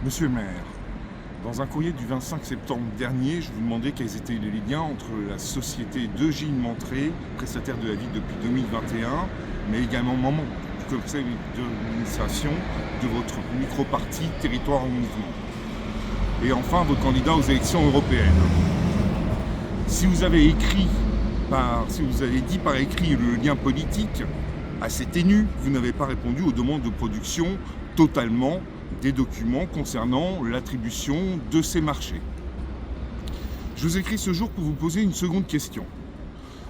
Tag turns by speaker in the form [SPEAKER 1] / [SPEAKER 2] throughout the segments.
[SPEAKER 1] Monsieur le maire, dans un courrier du 25 septembre dernier, je vous demandais quels étaient les liens entre la société de Gilles Montré, prestataire de la ville depuis 2021, mais également membre du conseil d'administration de votre micro-parti Territoire en Mouvement. Et enfin, votre candidat aux élections européennes. Si vous avez dit par écrit le lien politique assez ténu, vous n'avez pas répondu aux demandes de production totalement des documents concernant l'attribution de ces marchés. Je vous écris ce jour pour vous poser une seconde question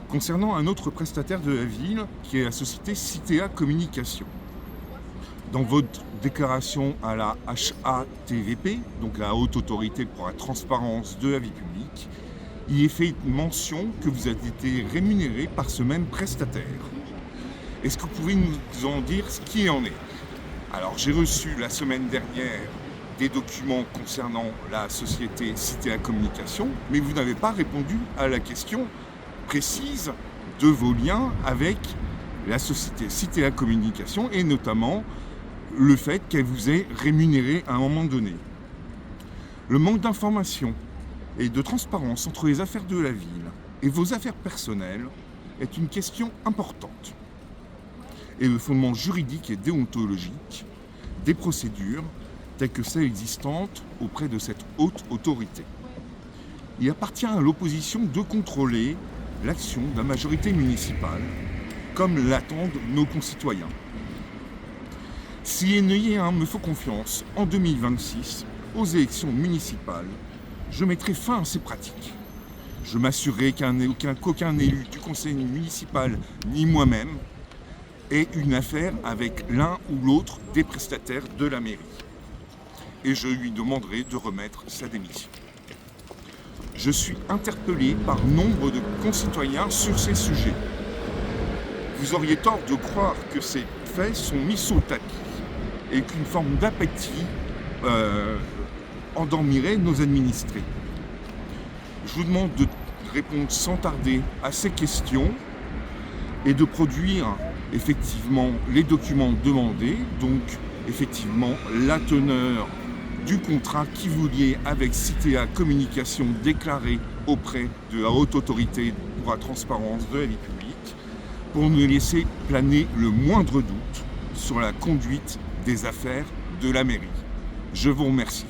[SPEAKER 1] concernant un autre prestataire de la ville qui est la société Citea Communication. Dans votre déclaration à la HATVP, donc la Haute Autorité pour la Transparence de la Vie Publique, il est fait mention que vous avez été rémunéré par ce même prestataire. Est-ce que vous pouvez nous en dire ce qui en est ? Alors, j'ai reçu la semaine dernière des documents concernant la société Citea Communication, mais vous n'avez pas répondu à la question précise de vos liens avec la société Citea Communication et notamment le fait qu'elle vous ait rémunéré à un moment donné. Le manque d'information et de transparence entre les affaires de la ville et vos affaires personnelles est une question importante. Et le fondement juridique et déontologique des procédures telles que celles existantes auprès de cette haute autorité. Il appartient à l'opposition de contrôler l'action de la majorité municipale, comme l'attendent nos concitoyens. Si NIE1 me faut confiance en 2026 aux élections municipales, je mettrai fin à ces pratiques. Je m'assurerai qu'aucun élu du conseil municipal ni moi-même ait une affaire avec l'un ou l'autre des prestataires de la mairie. Et je lui demanderai de remettre sa démission. Je suis interpellé par nombre de concitoyens sur ces sujets. Vous auriez tort de croire que ces faits sont mis sous le tapis et qu'une forme d'appétit endormirait nos administrés. Je vous demande de répondre sans tarder à ces questions et de produire effectivement les documents demandés, donc effectivement la teneur du contrat qui vous liait avec Citea Communication déclaré auprès de la Haute Autorité pour la Transparence de la Vie Publique, pour nous laisser planer le moindre doute sur la conduite des affaires de la mairie. Je vous remercie.